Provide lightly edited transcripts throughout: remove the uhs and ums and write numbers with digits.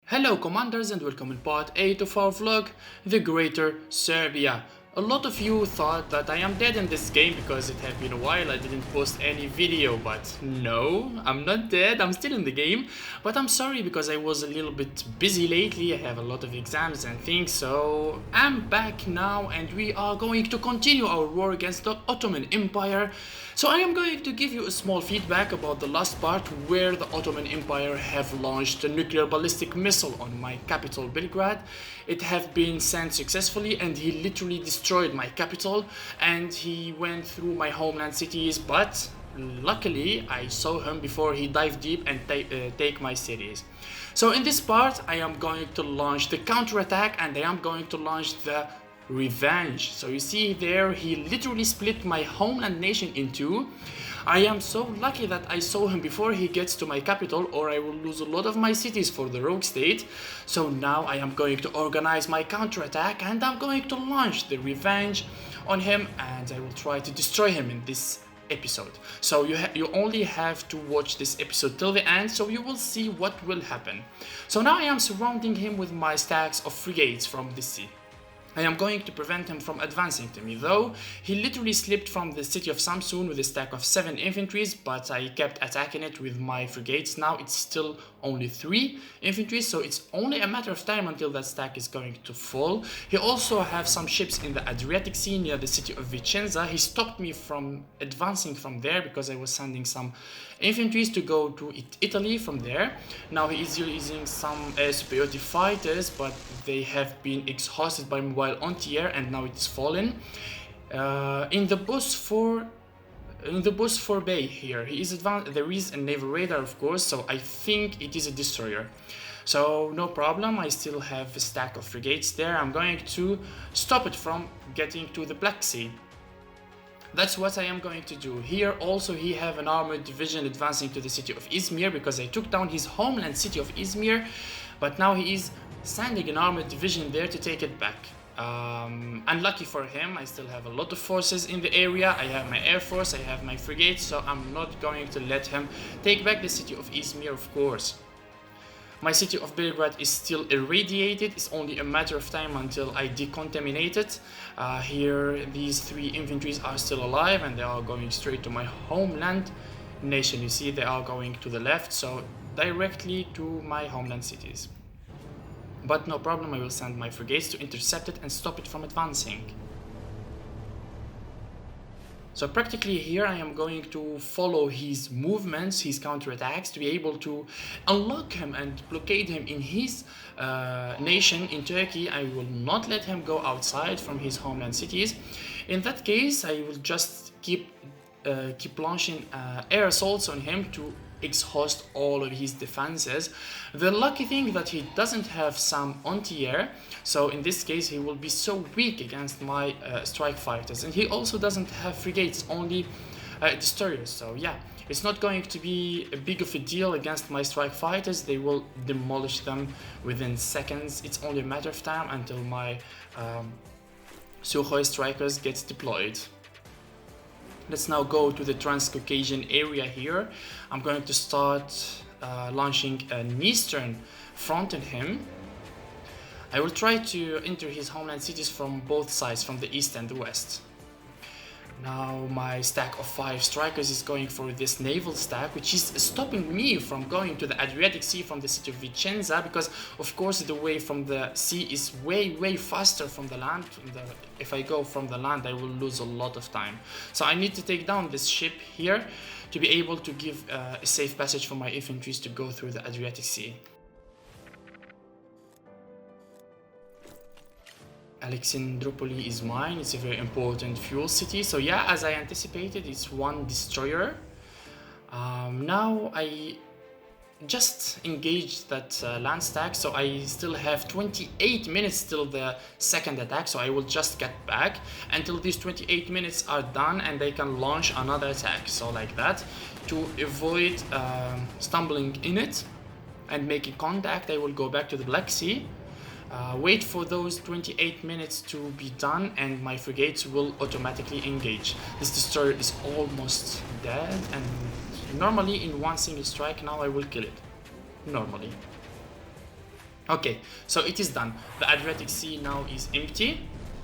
Hello commanders and welcome in part 8 of our vlog, The Greater Serbia. A lot of you thought that I am dead in this game because it had been a while I didn't post any video, but no, I'm not dead, I'm still in the game. But I'm sorry because I was a little bit busy lately, I have a lot of exams and things, so I'm back now and we are going to continue our war against the Ottoman Empire. So I am going to give you a small feedback about the last part where the Ottoman Empire have launched a nuclear ballistic missile on my capital Belgrade. It have been sent successfully and he literally destroyed my capital and he went through my homeland cities, but luckily I saw him before he dived deep and take my cities. So in this part I am going to launch the counterattack and I am going to launch the revenge. So you see there, he literally split my homeland nation in two. I am so lucky that I saw him before he gets to my capital, or I will lose a lot of my cities for the rogue state. So now I am going to organize my counterattack and I'm going to launch the revenge on him and I will try to destroy him in this episode. So you only have to watch this episode till the end, so you will see what will happen. So now I am surrounding him with my stacks of frigates from the sea. I am going to prevent him from advancing to me, though he literally slipped from the city of Samsun with a stack of 7 infantries, but I kept attacking it with my frigates. Now it's still only 3 infantry, so it's only a matter of time until that stack is going to fall. He also has some ships in the Adriatic Sea near the city of Vicenza. He stopped me from advancing from there because I was sending some infantry to go to Italy from there. Now he is using some superiority fighters, but they have been exhausted by me while on tier and now it's fallen. In the Bosphor Bay here, he is advanced. There is a naval radar, of course, so I think it is a destroyer. So no problem, I still have a stack of frigates there. I'm going to stop it from getting to the Black Sea. That's what I am going to do. Here also he have an armored division advancing to the city of Izmir because I took down his homeland city of Izmir, but now he is sending an armored division there to take it back. Unlucky for him, I still have a lot of forces in the area. I have my air force, I have my frigates, so I'm not going to let him take back the city of Izmir, of course. My city of Belgrade is still irradiated. It's only a matter of time until I decontaminate it. Here, these 3 infantries are still alive and they are going straight to my homeland nation. You see, they are going to the left, so directly to my homeland cities. But no problem, I will send my frigates to intercept it and stop it from advancing. So practically here I am going to follow his movements, his counterattacks, to be able to unlock him and blockade him in his nation in Turkey. I will not let him go outside from his homeland cities. In that case, I will just keep launching air assaults on him to exhaust all of his defenses. The lucky thing that he doesn't have some anti-air, so in this case he will be so weak against my strike fighters, and he also doesn't have frigates, only destroyers. So yeah, it's not going to be a big of a deal against my strike fighters. They will demolish them within seconds. It's only a matter of time until my Sukhoi strikers gets deployed. Let's now go to the Transcaucasian area here. I'm going to start launching an eastern front on him. I will try to enter his homeland cities from both sides, from the east and the west. Now my stack of 5 strikers is going for this naval stack, which is stopping me from going to the Adriatic Sea from the city of Vicenza, because of course the way from the sea is way faster from the land. If I go from the land I will lose a lot of time. So I need to take down this ship here to be able to give a safe passage for my infantry to go through the Adriatic Sea. Alexandropoli is mine. It's a very important fuel city. So yeah, as I anticipated, it's 1 destroyer. Now I just engaged that land stack, so I still have 28 minutes till the second attack, so I will just get back until these 28 minutes are done and they can launch another attack. So like that, to avoid stumbling in it and making contact, I will go back to the Black Sea. Wait for those 28 minutes to be done and my frigates will automatically engage. This destroyer is almost dead and normally in one single strike now I will kill it. Normally. Okay, so it is done. The Adriatic Sea now is empty.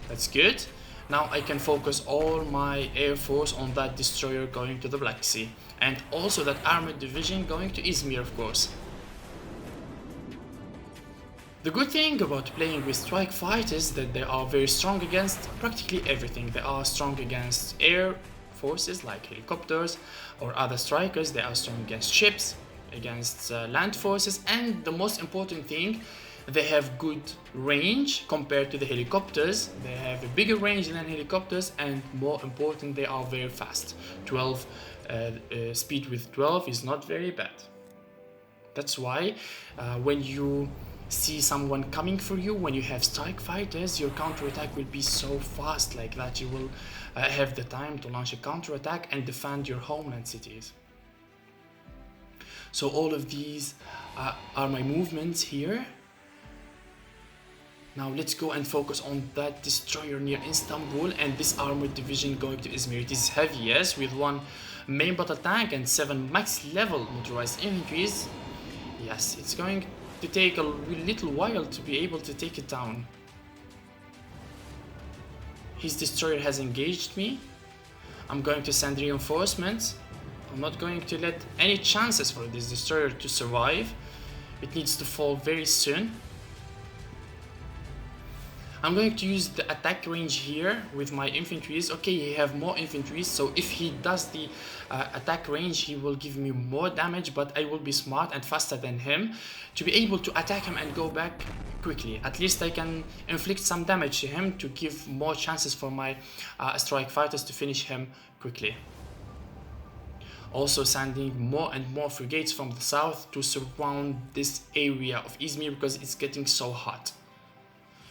That's good. Now I can focus all my air force on that destroyer going to the Black Sea. And also that armored division going to Izmir, of course. The good thing about playing with strike fighters is that they are very strong against practically everything. They are strong against air forces like helicopters or other strikers. They are strong against ships, against land forces, and the most important thing, they have good range compared to the helicopters. They have a bigger range than helicopters, and more important, they are very fast. 12 speed with 12 is not very bad. That's why when you see someone coming for you, when you have strike fighters, your counterattack will be so fast like that you will have the time to launch a counterattack and defend your homeland cities. So all of these are my movements here. Now let's go and focus on that destroyer near Istanbul and this armored division going to Izmir. It is heavy, yes, with 1 main battle tank and 7 max level motorized infantries. Yes, it's going to take a little while to be able to take it down. His destroyer has engaged me. I'm going to send reinforcements. I'm not going to let any chances for this destroyer to survive. It needs to fall very soon. I'm going to use the attack range here with my infantries. Okay, he have more infantries, so if he does the attack range, he will give me more damage, but I will be smart and faster than him to be able to attack him and go back quickly. At least I can inflict some damage to him to give more chances for my strike fighters to finish him quickly. Also sending more and more frigates from the south to surround this area of Izmir because it's getting so hot.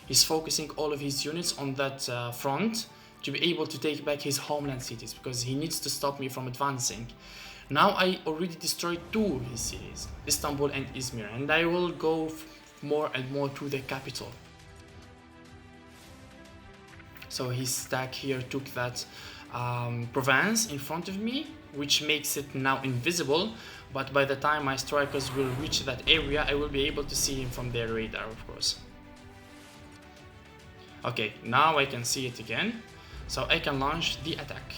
He's focusing all of his units on that front to be able to take back his homeland cities because he needs to stop me from advancing. Now I already destroyed 2 of his cities, Istanbul and Izmir, and I will go more and more to the capital. So his stack here took that province in front of me, which makes it now invisible, but by the time my strikers will reach that area, I will be able to see him from their radar, of course. Okay, now I can see it again, so I can launch the attack.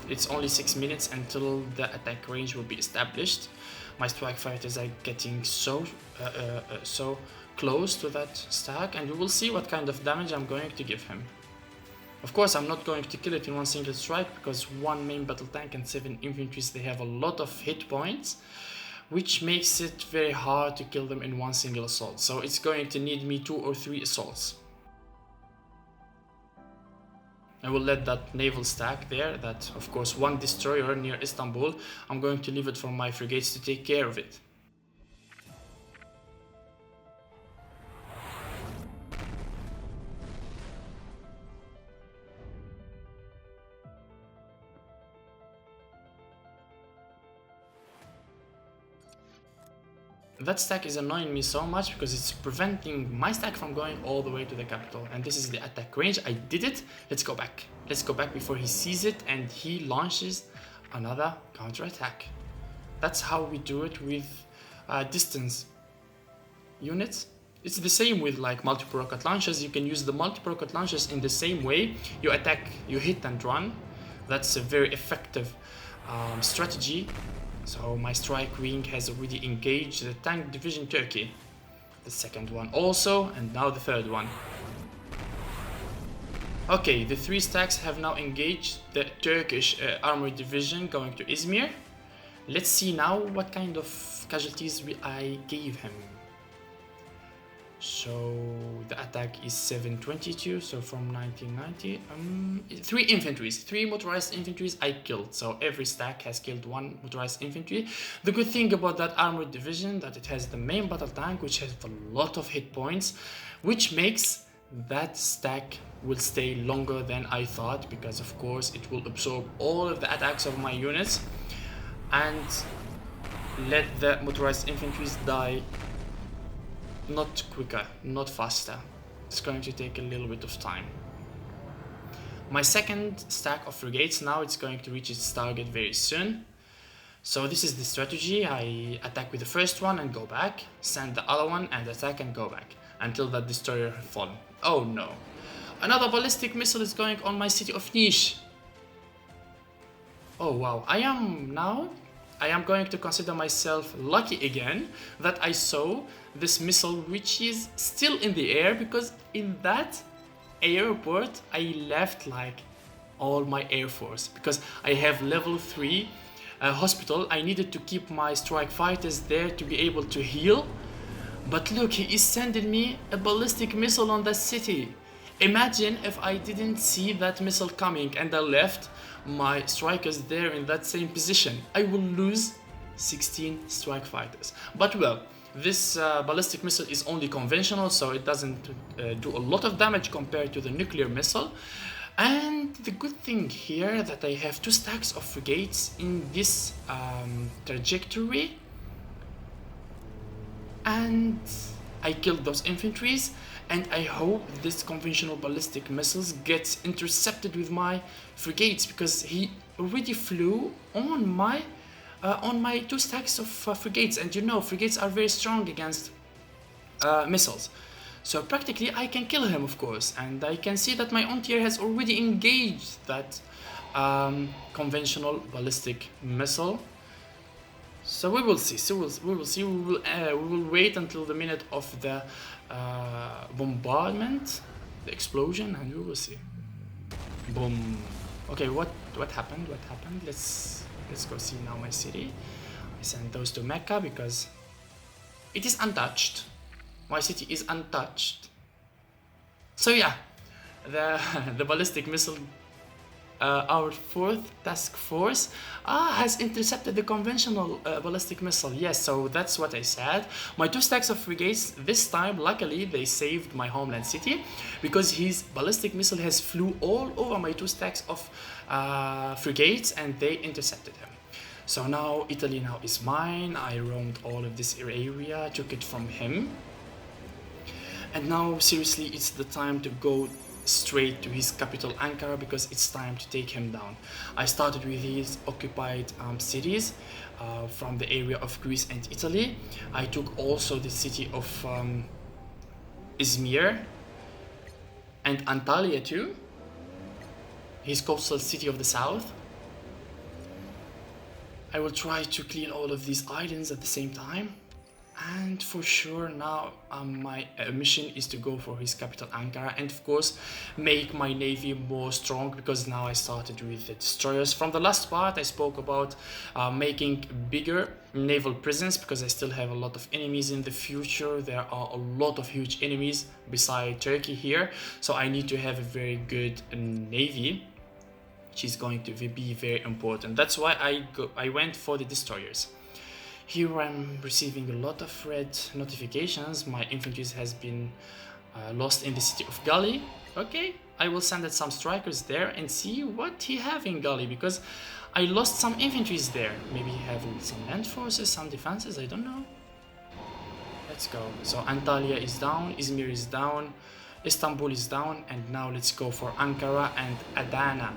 It's only 6 minutes until the attack range will be established. My strike fighters are getting so close to that stack, and we will see what kind of damage I'm going to give him. Of course, I'm not going to kill it in one single strike, because 1 main battle tank and 7 infantries, they have a lot of hit points, which makes it very hard to kill them in one single assault. So it's going to need me 2 or 3 assaults. I will let that naval stack there, that of course 1 destroyer near Istanbul, I'm going to leave it for my frigates to take care of it. That stack is annoying me so much because it's preventing my stack from going all the way to the capital. And this is the attack range. I did it. Let's go back. Let's go back before he sees it and he launches another counterattack. That's how we do it with distance units. It's the same with like multiple rocket launchers. You can use the multiple rocket launchers in the same way. You attack, you hit and run. That's a very effective strategy. So my strike wing has already engaged the tank division Turkey. The second one also, and now the third one. Okay, the 3 stacks have now engaged the Turkish armored division going to Izmir. Let's see now what kind of casualties I gave him. So the attack is 722, so from 1990, 3 infantries, 3 motorized infantries I killed. So every stack has killed 1 motorized infantry. The good thing about that armored division that it has the main battle tank, which has a lot of hit points, which makes that stack will stay longer than I thought, because of course it will absorb all of the attacks of my units and let the motorized infantries die. Not quicker, not faster. It's going to take a little bit of time. My second stack of frigates now, it's going to reach its target very soon. So this is the strategy. I attack with the first one and go back, send the other one and attack and go back. until that destroyer fallen. Oh no. Another ballistic missile is going on my city of Niche. Oh wow. I am going to consider myself lucky again that I saw this missile which is still in the air, because in that airport I left like all my air force, because I have level 3 hospital. I needed to keep my strike fighters there to be able to heal. But look, he is sending me a ballistic missile on the city. Imagine if I didn't see that missile coming and I left my strikers there in that same position. I will lose 16 strike fighters. But well, this ballistic missile is only conventional, so it doesn't do a lot of damage compared to the nuclear missile. And the good thing here that I have 2 stacks of frigates in this trajectory, and I killed those infantries, and I hope this conventional ballistic missiles gets intercepted with my frigates, because he already flew on my 2 stacks of frigates, and you know frigates are very strong against missiles. So practically I can kill him, of course, and I can see that my own tier has already engaged that conventional ballistic missile. So we will see. We will wait until the minute of the bombardment, the explosion, and we will see. Boom. Okay, what happened? What happened? Let's go see now my city. I sent those to Mecca because it is untouched. My city is untouched. So yeah, the ballistic missile, our 4th task force has intercepted the conventional ballistic missile. Yes, so that's what I said. My 2 stacks of frigates, this time luckily they saved my homeland city, because his ballistic missile has flew all over my 2 stacks of frigates and they intercepted him. So now Italy now is mine. I roamed all of this area, took it from him. And now, seriously, it's the time to go straight to his capital, Ankara, because it's time to take him down. I started with his occupied cities from the area of Greece and Italy. I took also the city of Izmir and Antalya too, his coastal city of the south. I will try to clean all of these islands at the same time. And for sure now my mission is to go for his capital Ankara, and of course make my navy more strong, because now I started with the destroyers. From the last part I spoke about making bigger naval presence, because I still have a lot of enemies in the future. There are a lot of huge enemies beside Turkey here, so I need to have a very good navy, which is going to be very important. That's why I went for the destroyers. Here I'm receiving a lot of red notifications. My infantry has been lost in the city of Gali. Okay, I will send some strikers there and see what he have in Gali, because I lost some infantries there. Maybe he have some land forces, some defenses, I don't know. Let's go. So Antalya is down, Izmir is down, Istanbul is down, and now let's go for Ankara and Adana.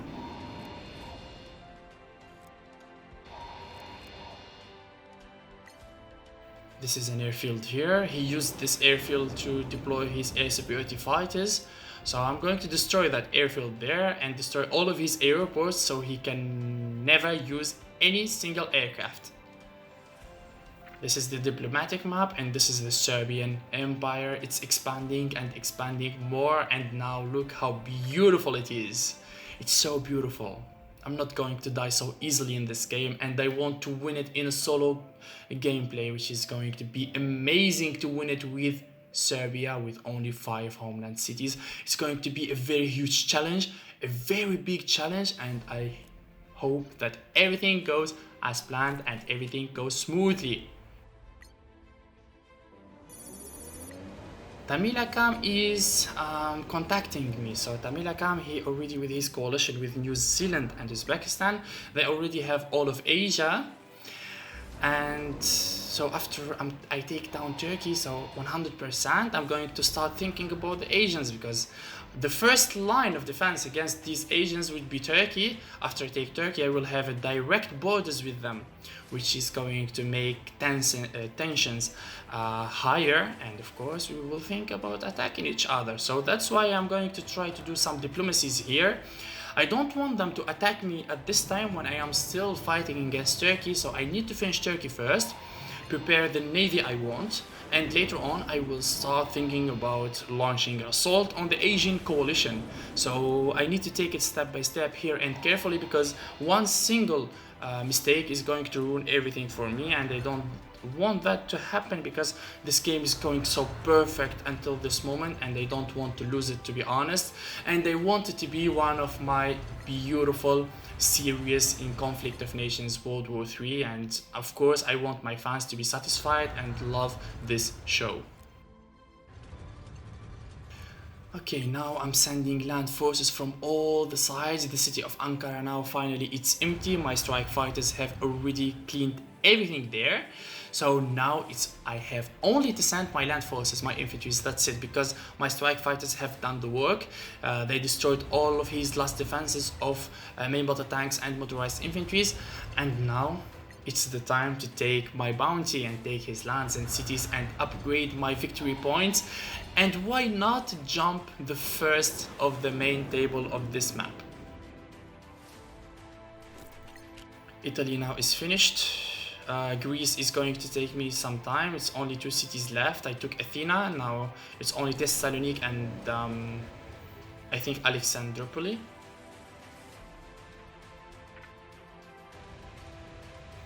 This is an airfield here. He used this airfield to deploy his air superiority fighters. So I'm going to destroy that airfield there and destroy all of his airports, so he can never use any single aircraft. This is the diplomatic map, and this is the Serbian Empire. It's expanding and expanding more, and now look how beautiful it is. It's so beautiful. I'm not going to die so easily in this game, and I want to win it in a solo gameplay, which is going to be amazing to win it with Serbia with only 5 homeland cities. It's going to be a very huge challenge, a very big challenge, and I hope that everything goes as planned and everything goes smoothly. Tamilakam is contacting me. So Tamilakam, he already with his coalition with New Zealand and Uzbekistan, they already have all of Asia. And so after I take down Turkey, so 100% I'm going to start thinking about the Asians, because The first line of defense against these Asians would be Turkey. After I take Turkey, I will have a direct borders with them, which is going to make tensions higher, and of course we will think about attacking each other. So that's why I'm going to try to do some diplomacies here. I don't want them to attack me at this time when I am still fighting against Turkey, so I need to finish Turkey first, prepare the navy I want, and later on I will start thinking about launching an assault on the Asian coalition. So I need to take it step by step here and carefully, because one single mistake is going to ruin everything for me, and I don't want that to happen because this game is going so perfect until this moment, and I don't want to lose it, to be honest. And I want it to be one of my beautiful series in Conflict of Nations World War III, and of course I want my fans to be satisfied and love this show. Okay, now I'm sending land forces from all the sides. The city of Ankara now finally it's empty. My strike fighters have already cleaned everything there. So now I have only to send my land forces, my infantry, that's it, because my strike fighters have done the work. They destroyed all of his last defenses of main battle tanks and motorized infantries, and now it's the time to take my bounty and take his lands and cities and upgrade my victory points. And why not jump the first of the main table of this map? Italy now is finished. Greece is going to take me some time. It's only 2 cities left. I took Athena, now it's only Thessaloniki and I think Alexandroupoli.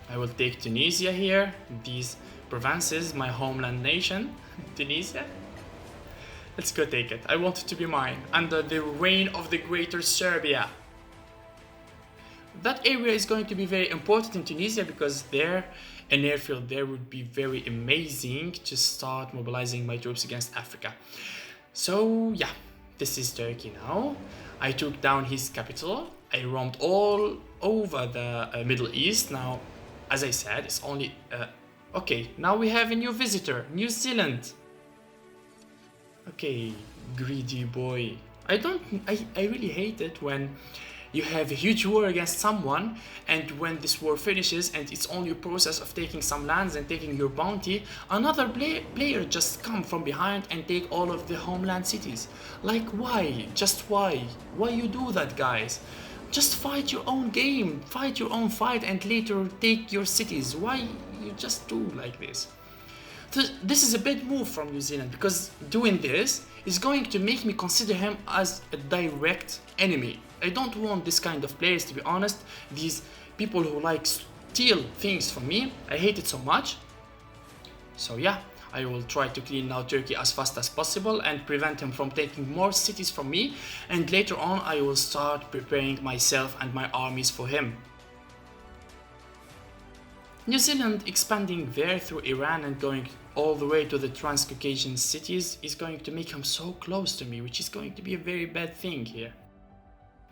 I will take Tunisia here, these provinces, my homeland nation, Tunisia. Let's go take it. I want it to be mine, under the reign of the Greater Serbia. That area is going to be very important in Tunisia because there, an airfield there would be very amazing to start mobilizing my troops against Africa. So yeah, this is Turkey now. I took down his capital. I roamed all over the Middle East. Now, as I said, it's only... okay, now we have a new visitor, New Zealand. Okay, greedy boy. I really hate it when you have a huge war against someone, and when this war finishes and it's only a process of taking some lands and taking your bounty, another player just come from behind and take all of the homeland cities. Like, why? Just why? Why you do that, guys? Just fight your own game, fight your own fight, and later take your cities. Why you just do like this? This is a bad move from New Zealand, because doing this is going to make me consider him as a direct enemy. I don't want this kind of players, to be honest. These people who like steal things from me, I hate it so much. So yeah, I will try to clean now Turkey as fast as possible and prevent him from taking more cities from me, and later on I will start preparing myself and my armies for him. New Zealand expanding there through Iran and going all the way to the Transcaucasian cities is going to make him so close to me, which is going to be a very bad thing here.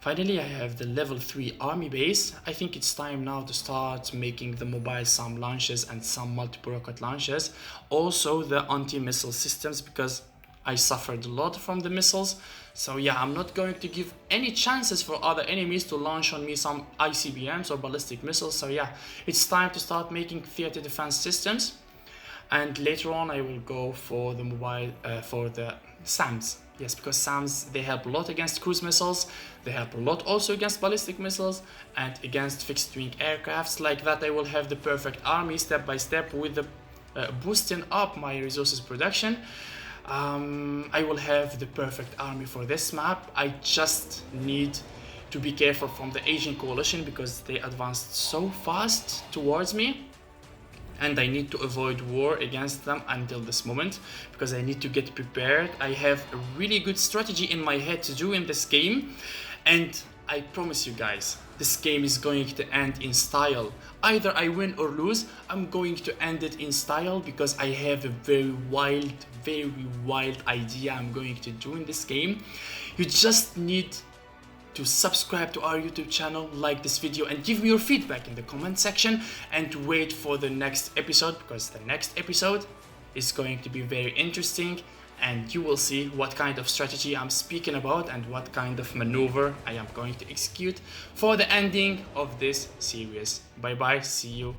Finally, I have the level 3 army base. I think it's time now to start making the mobile SAM launches and some multiple rocket launches. Also the anti-missile systems, because I suffered a lot from the missiles. So yeah, I'm not going to give any chances for other enemies to launch on me some ICBMs or ballistic missiles. So yeah, it's time to start making theater defense systems. And later on I will go for the mobile, for the SAMs. Yes, because SAMs, they help a lot against cruise missiles, they help a lot also against ballistic missiles and against fixed-wing aircrafts. Like that I will have the perfect army step by step with the boosting up my resources production. I will have the perfect army for this map. I just need to be careful from the Asian coalition because they advanced so fast towards me. And I need to avoid war against them until this moment, because I need to get prepared. I have a really good strategy in my head to do in this game, and I promise you guys, this game is going to end in style. Either I win or lose, I'm going to end it in style, because I have a very wild idea I'm going to do in this game. You just need to subscribe to our YouTube channel, like this video, and give me your feedback in the comment section, and wait for the next episode, because the next episode is going to be very interesting and you will see what kind of strategy I'm speaking about and what kind of maneuver I am going to execute for the ending of this series. Bye bye, see you